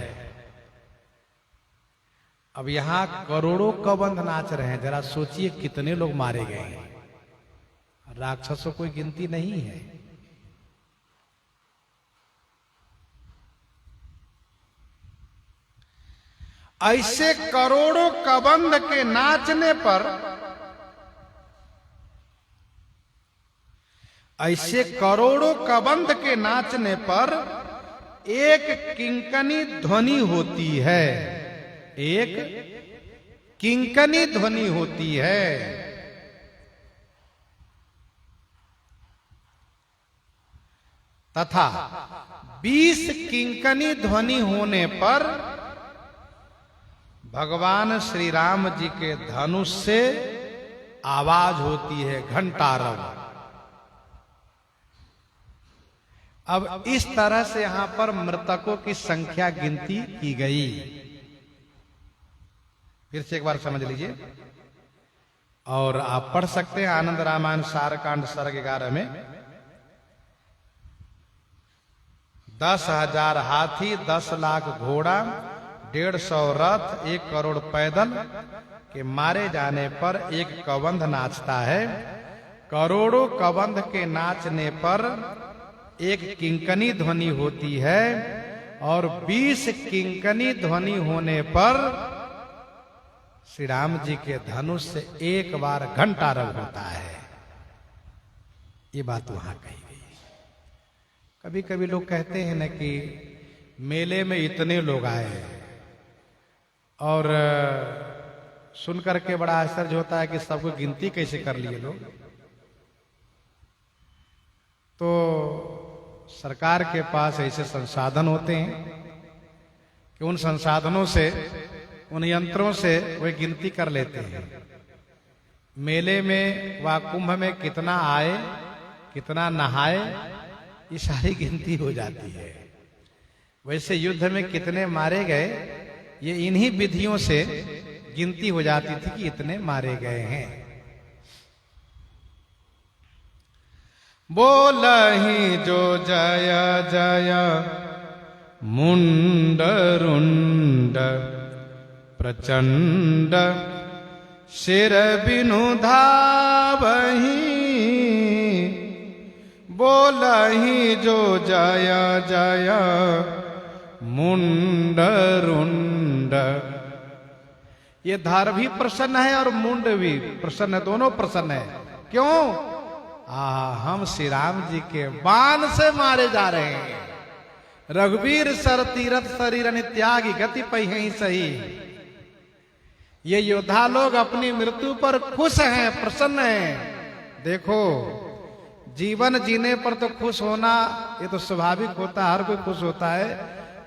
अब यहां करोड़ों कबंध नाच रहे हैं, जरा सोचिए कितने लोग मारे गए हैं। राक्षसों कोई गिनती नहीं है। ऐसे करोड़ों कबंध के नाचने पर, ऐसे करोड़ों कबंध के नाचने पर एक किंकनी ध्वनि होती है, एक किंकनी ध्वनि होती है। तथा 20 किंकनी ध्वनि होने पर भगवान श्री राम जी के धनुष से आवाज होती है घंटारव। अब इस तरह से यहां पर मृतकों की संख्या गिनती की गई। फिर से एक बार समझ लीजिए और आप पढ़ सकते हैं आनंद रामायण सारकांड सर्ग 11 में। 10,000 हाथी, 10 लाख घोड़ा, 150 रथ, 1 करोड़ पैदल के मारे जाने पर एक कबंध नाचता है। करोड़ों कबंध के नाचने पर एक किंकनी ध्वनि होती है और 20 किंकनी ध्वनि होने पर श्री राम जी के धनुष से एक बार घंटारव होता है। ये बात वहां कही गई। कभी कभी लोग कहते हैं ना कि मेले में इतने लोग आए और सुनकर के बड़ा आश्चर्य होता है कि सबको गिनती कैसे कर लिए लोग। तो सरकार के पास ऐसे संसाधन होते हैं कि उन संसाधनों से, उन यंत्रों से वे गिनती कर लेते हैं। मेले में व कुंभ में कितना आए, कितना नहाए, ये सारी गिनती हो जाती है। वैसे युद्ध में कितने मारे गए, ये इन्हीं विधियों से गिनती हो जाती थी कि इतने मारे गए हैं। बोलहि जो जय जय मुंड रुंड प्रचंड शिर बिनु धावहि। बोलहि जो जय जय मुंड रुंड। ये धर भी प्रसन्न है और मुंड भी प्रसन्न है, दोनों प्रसन्न है। क्यों? हम श्री राम जी के बाण से मारे जा रहे हैं। रघुवीर सर तीरथ शरीर त्यागी गति पहिं सही। ये योद्धा लोग अपनी मृत्यु पर खुश हैं, प्रसन्न हैं। देखो, जीवन जीने पर तो खुश होना ये तो स्वाभाविक होता है, हर कोई खुश होता है।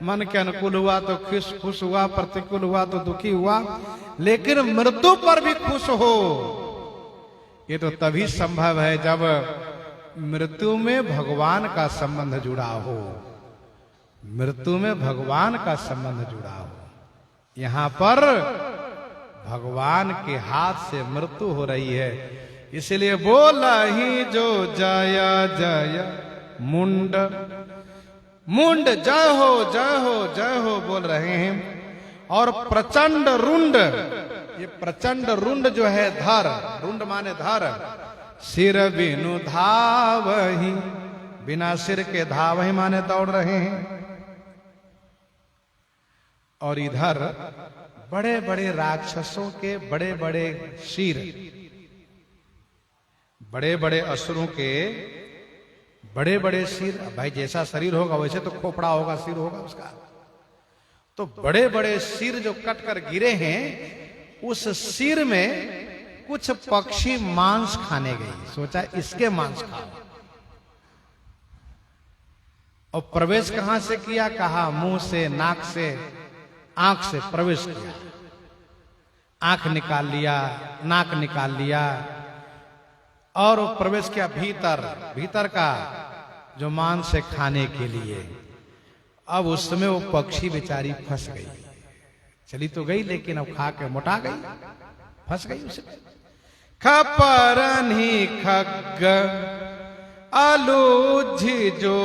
मन के अनुकूल हुआ तो खुश हुआ, प्रतिकूल हुआ तो दुखी हुआ, लेकिन मृत्यु पर भी खुश हो ये तो तभी संभव है जब मृत्यु में भगवान का संबंध जुड़ा हो। मृत्यु में भगवान का संबंध जुड़ा हो। यहां पर भगवान के हाथ से मृत्यु हो रही है, इसलिए बोलहि जो जय जय मुंड। मुंड जय हो जय हो जय हो बोल रहे हैं। और प्रचंड रुंड, ये प्रचंड रुंड जो है धर, रुंड माने धर, सिर बिनु धावहि, बिना सिर के धावहि माने दौड़ रहे हैं। और इधर बड़े बड़े राक्षसों के बड़े बड़े सिर, बड़े बड़े असुरों के बड़े बड़े सिर। भाई जैसा शरीर होगा वैसे तो खोपड़ा होगा, सिर होगा उसका। तो बड़े बड़े सिर जो कट कर गिरे हैं, उस सिर में कुछ पक्षी मांस खाने गई। सोचा इसके मांस खाओ। और प्रवेश कहां से किया? कहा मुंह से, नाक से, आंख से प्रवेश किया। आंख निकाल लिया, नाक निकाल लिया और वो प्रवेश किया भीतर, भीतर का जो मांस है खाने के लिए। अब उसमें वो पक्षी बेचारी फंस गई। चली तो गई लेकिन अब खा के मोटा गई। फंस गई उसमें। खपरनी खग अलूझी जो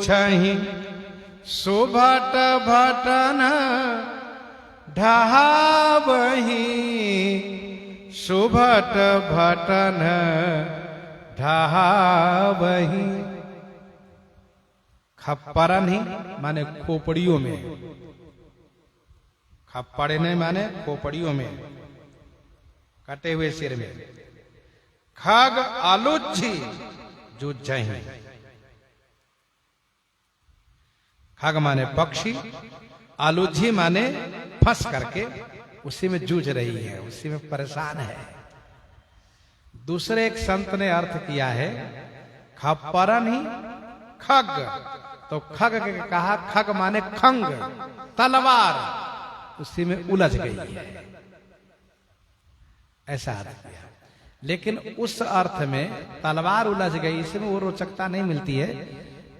छही सुभट भटन ढहावही सुभट भटन ढहावही। खप्परन ही माने खोपड़ियों में, खप्पड़े नहीं माने खोपड़ियों में, कटे हुए सिर में। खग आलुझी जूझही, खग माने पक्षी, आलुझी माने फंस करके उसी में जूझ रही है, उसी में परेशान है। दूसरे एक संत ने अर्थ किया है खप्परन ही खग, तो खग के कहा खग माने खंग तलवार, उसी में उलझ गई है, ऐसा अर्थ किया। लेकिन उस अर्थ में तलवार उलझ गई, इसमें वो रोचकता नहीं मिलती है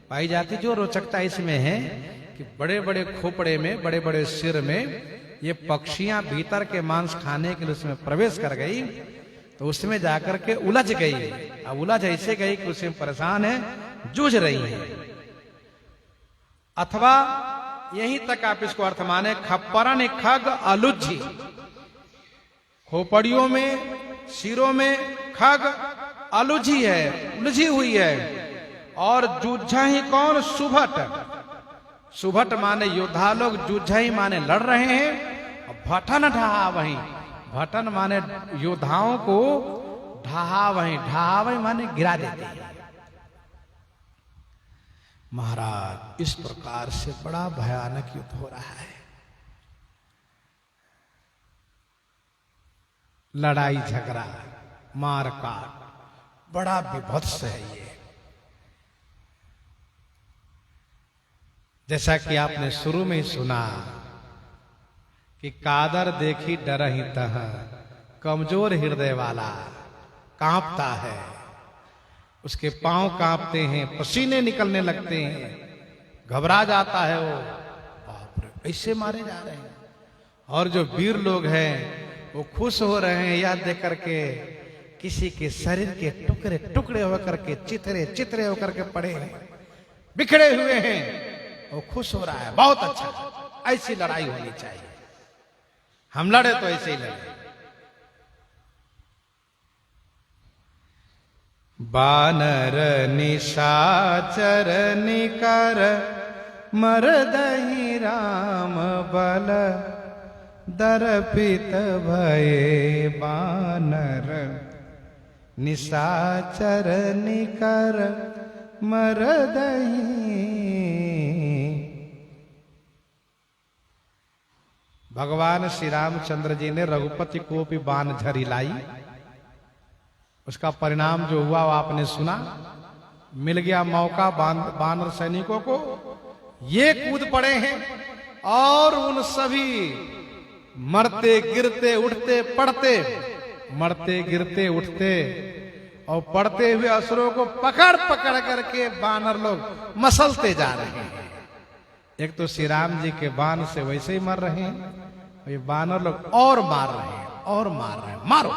पाई जाती। जो रोचकता इसमें है कि बड़े बड़े खोपड़े में, बड़े बड़े सिर में ये पक्षियां भीतर के मांस खाने के लिए उसमें प्रवेश कर गई, तो उसमें जाकर के उलझ गई। अब उलझ ऐसे गई कि उसमें परेशान है, जूझ रही है। अथवा यहीं तक आप इसको अर्थ माने खप्परन खग अलुझी, खोपड़ियों में सिरों में खग अलुझी है, उलझी हुई है। और जूझा ही कौन? सुभट। सुभट माने योद्धा लोग, जूझा ही माने लड़ रहे हैं। और भटन ढहा वहीं, भटन माने योद्धाओं को ढहा वहीं, ढहा वहीं माने गिरा देते हैं। महाराज इस प्रकार से बड़ा भयानक युद्ध हो रहा है, लड़ाई झगड़ा मार काट, बड़ा विभत्स है ये। जैसा कि आपने शुरू में ही सुना कि कादर देखी डरहि तह, कमजोर हृदय वाला कांपता है, उसके पांव कांपते हैं, पसीने निकलने लगते हैं, घबरा जाता है वो। बाप रे, ऐसे मारे जा रहे हैं। और जो वीर लोग हैं वो खुश हो रहे हैं यह देख करके किसी के शरीर के टुकड़े टुकड़े होकर के चितरे चितरे होकर के पड़े हैं, बिखरे हुए हैं। वो खुश हो रहा है, बहुत अच्छा, ऐसी लड़ाई होनी चाहिए, हम लड़े तो ऐसे ही लड़े। बानर निशाचर निकर मरदहि राम बल दर्पित भये। बानर निशाचर निकर मरदहि। भगवान श्री रामचंद्र जी ने रघुपति को भी बाण झरी लाई, उसका परिणाम जो हुआ वो आपने सुना। मिल गया मौका बानर सैनिकों को, ये कूद पड़े हैं और उन सभी मरते गिरते उठते पड़ते, मरते गिरते उठते और पड़ते हुए असुरों को पकड़ पकड़ करके बानर लोग मसलते जा रहे हैं। एक तो श्री राम जी के बाण से वैसे ही मर रहे हैं, ये बानर लोग और मार रहे हैं और मार रहे हैं, मारो।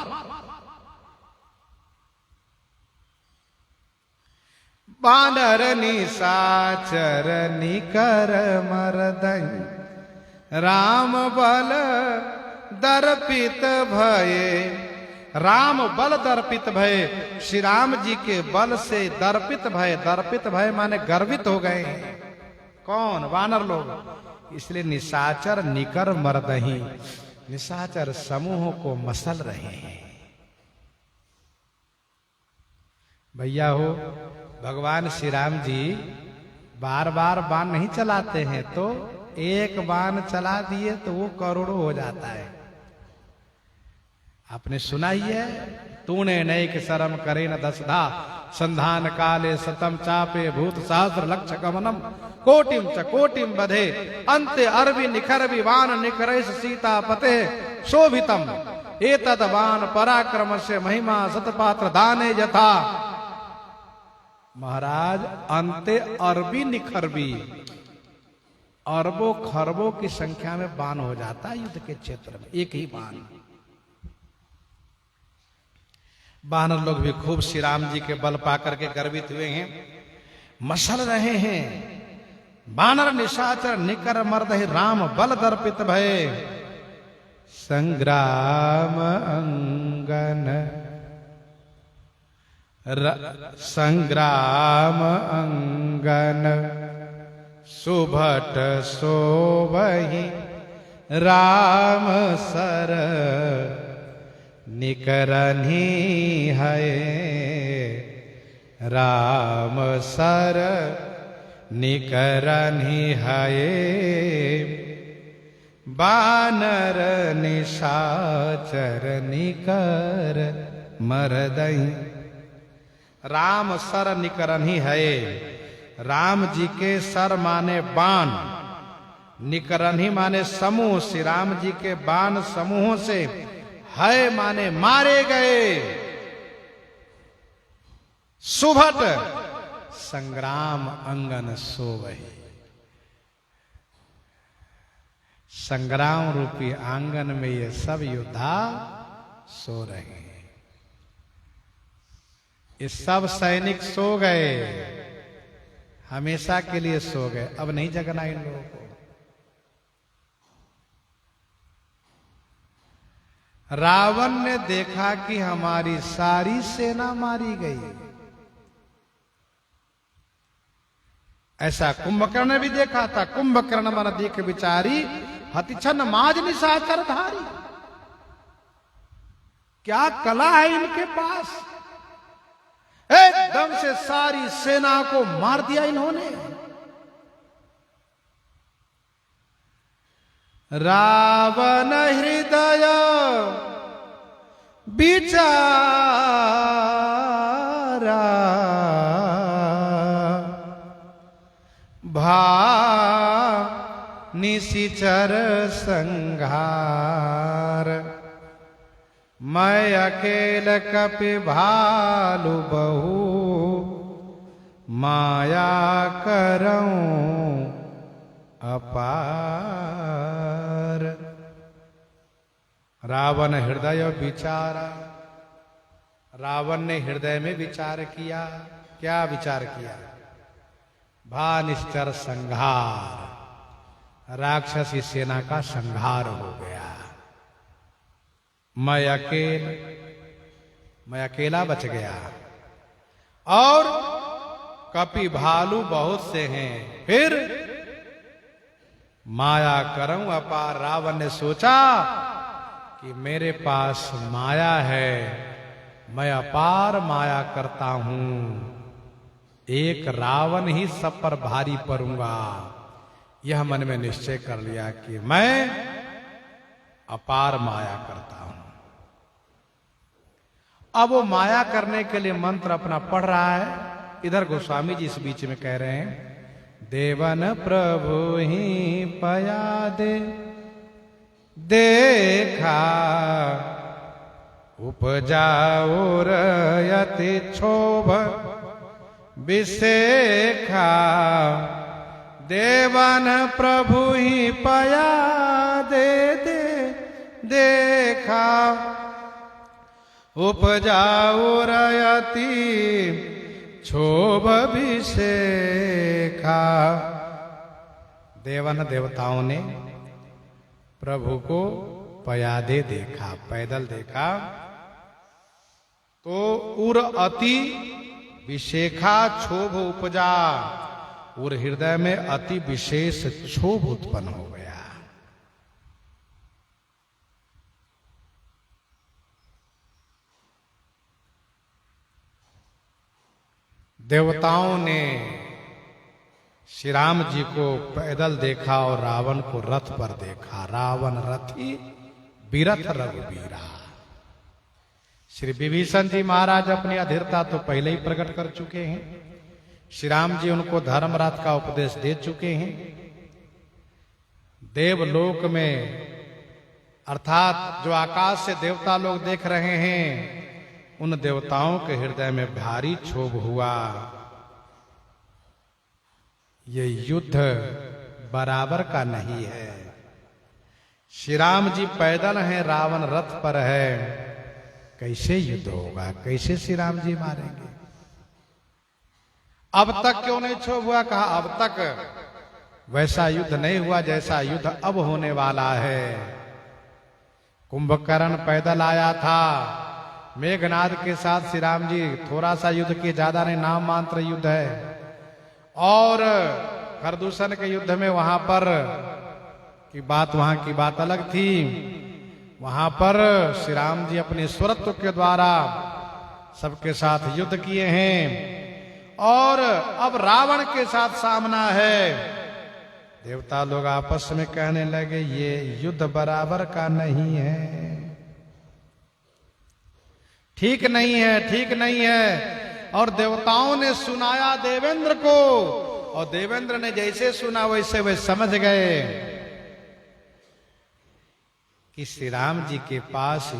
बानर निशाचर निकर मरदहि राम बल दर्पित भये। राम बल दर्पित भय, श्री राम जी के बल से दर्पित भय। दर्पित भय माने गर्वित हो गए। कौन? वानर लोग। इसलिए निशाचर निकर मरदहि, निशाचर समूहों को मसल रहे हैं। भैया हो, भगवान श्री राम जी बार बार बाण नहीं चलाते हैं, तो एक बाण चला दिए तो वो करोड़ों हो जाता है। आपने सुना ही है, तूने नैक शरम करे न दसधा संधान काले सतम चापे भूत सहस्र लक्ष गमनम कोटिम च कोटिम बधे अंते अरबि निखरबि बाण निकरेश सीता पते शोभितम एतद बाण पराक्रम से महिमा सतपात्र दाने यथा। महाराज अंते अरबी निखरबी, अरबों खरबों की संख्या में बाण हो जाता है युद्ध के क्षेत्र में, एक ही बाण। वानर लोग भी खूब श्री राम जी के बल पाकर के गर्वित हुए हैं, मसल रहे हैं। वानर निशाचर निकर मर्द राम बल दर्पित भय, संग्राम अंगन संग्राम अंगन सुभट सोबहि राम सर निकरनी है, राम सर निकरनी है, बानर निशाचर निकर मरदई। राम सर निकरनी है, राम जी के सर माने बाण, निकरनी माने समूह, श्री राम जी के बाण समूहों से है माने मारे गए। सुभट संग्राम अंगन सोवहि, संग्राम रूपी आंगन में ये सब योद्धा सो रहे हैं। ये सब सैनिक सो गए, हमेशा के लिए सो गए, अब नहीं जगना इन लोगों को। रावण ने देखा कि हमारी सारी सेना मारी गई। ऐसा कुंभकर्ण ने भी देखा था। कुंभकर्ण मन देख विचारी, हतिछन माज निशाचर धारी। क्या कला है इनके पास, एकदम से सारी सेना को मार दिया इन्होंने। रावण हृदय विचारा, भा निशिचर संघार। मैं अकेल कपि भालु बहु, माया करऊं अपार। रावण हृदय विचारा, रावण ने हृदय में विचार किया। क्या विचार किया? भा निश्चर संहार, राक्षसी सेना का संहार हो गया। मैं अकेला बच गया और कपि भालू बहुत से हैं। फिर माया करऊं अपार। रावण ने सोचा कि मेरे पास माया है, मैं अपार माया करता हूं, एक रावण ही सब पर भारी पड़ूंगा। यह मन में निश्चय कर लिया कि मैं अपार माया करता हूं। अब वो माया करने के लिए मंत्र अपना पढ़ रहा है। इधर गोस्वामी जी इस बीच में कह रहे हैं, देवन प्रभु ही पया दे देखा, उपजा उरयति क्षोभ विशेखा। देवन प्रभु ही पया दे देखा, उपजा उरयति क्षोभ विशेखा। देवन देवताओं ने प्रभु को पयादे देखा, पैदल देखा, तो उर अति विशेखा क्षोभ उपजा, और हृदय में अति विशेष क्षोभ उत्पन्न हो गया। देवताओं ने श्री राम जी को पैदल देखा और रावण को रथ पर देखा। रावण रथी बीरथ रघुबीरा। श्री विभीषण जी महाराज अपनी अधीरता तो पहले ही प्रकट कर चुके हैं। श्री राम जी उनको धर्मरथ का उपदेश दे चुके हैं। देवलोक में अर्थात जो आकाश से देवता लोग देख रहे हैं, उन देवताओं के हृदय में भारी क्षोभ हुआ। ये युद्ध बराबर का नहीं है। श्री राम जी पैदल हैं, रावण रथ पर है। कैसे युद्ध होगा, कैसे श्री राम जी मारेंगे। अब तक क्यों नहीं क्षोभ हुआ? कहा अब तक वैसा युद्ध नहीं हुआ जैसा युद्ध अब होने वाला है। कुंभकर्ण पैदल आया था, मेघनाद के साथ श्री राम जी थोड़ा सा युद्ध किए, ज्यादा नहीं, नाम मात्र युद्ध है। और खरदूषण के युद्ध में वहां पर की बात अलग थी। वहां पर श्री राम जी अपने स्वरत्व के द्वारा सबके साथ युद्ध किए हैं। और अब रावण के साथ सामना है। देवता लोग आपस में कहने लगे ये युद्ध बराबर का नहीं है, ठीक नहीं है, ठीक नहीं है। और देवताओं ने सुनाया देवेंद्र को, और देवेंद्र ने जैसे सुना वैसे वे समझ गए कि श्री राम जी के पास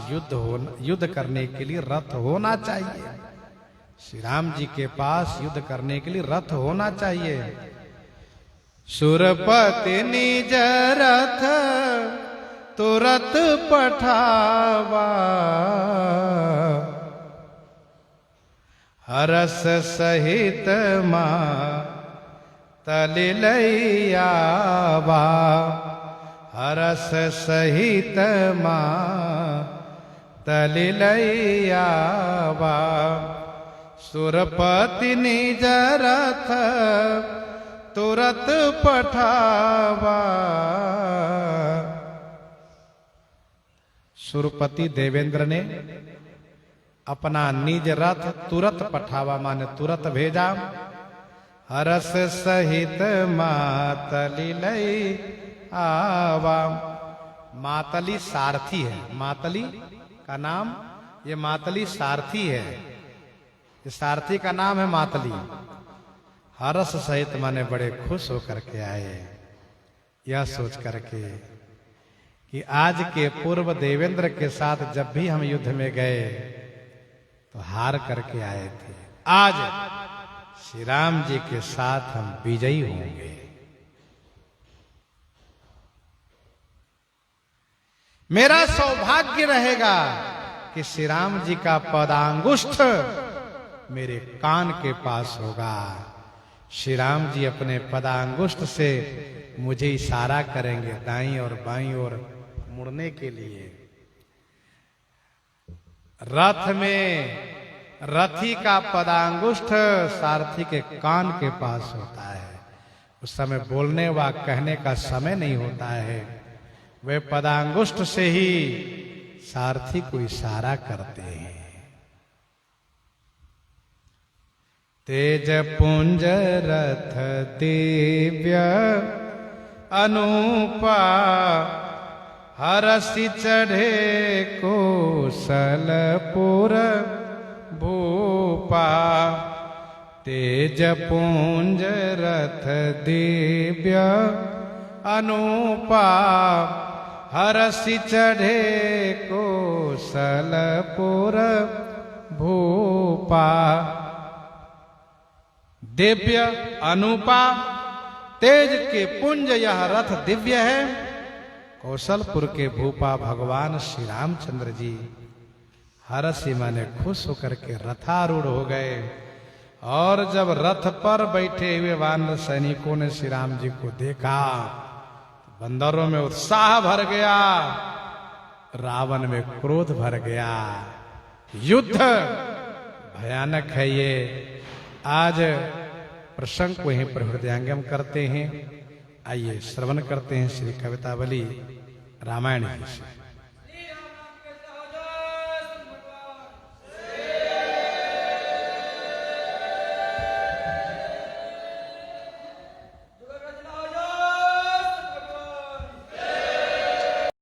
युद्ध करने के लिए रथ होना चाहिए। श्री राम जी के पास युद्ध करने के लिए रथ होना चाहिए। सुरपति निज रथ तुरत पठावा, हरस सहित तलिलैयावा, हरस सहित तलिलैयावा। सुरपति निज रथ तुरत पठावा। सुरपति देवेंद्र ने अपना निज रथ तुरत पठावा माने तुरत भेजा। हरस सहित मातली लई आवा। मातली सारथी है, मातली का नाम, ये मातली सारथी है, ये सारथी का नाम है मातली। हरस सहित माने बड़े खुश होकर के आए, यह सोच करके कि आज के पूर्व देवेंद्र के साथ जब भी हम युद्ध में गए तो हार करके आए थे, आज श्री राम जी के साथ हम विजयी होंगे। मेरा सौभाग्य रहेगा कि श्री राम जी का पदांगुष्ठ मेरे कान के पास होगा। श्री राम जी अपने पदांगुष्ठ से मुझे इशारा करेंगे दाईं और बाईं ओर मुड़ने के लिए। रथ में रथी का पदांगुष्ठ सारथी के कान के पास होता है। उस समय बोलने व कहने का समय नहीं होता है, वे पदांगुष्ठ से ही सारथी को इशारा करते हैं। तेज पुंज रथ दिव्य अनुपा, हरसि चढ़े कौशलपुर भूपा। तेज पुंज रथ दिव्य अनुपा, हरसि चढ़े कौशलपुर भूपा। दिव्य अनुपा, तेज के पुंज यह रथ दिव्य है। कौशलपुर के भूपा भगवान श्री रामचंद्र जी हरसि माने खुश होकर के रथारूढ़ हो गए। और जब रथ पर बैठे हुए वानर सैनिकों ने श्री राम जी को देखा, बंदरों में उत्साह भर गया, रावण में क्रोध भर गया। युद्ध भयानक है ये। आज प्रसंग को यहीं पर हृदयंगम करते हैं। आइए श्रवण करते हैं श्री कवितावली रामायण जी से।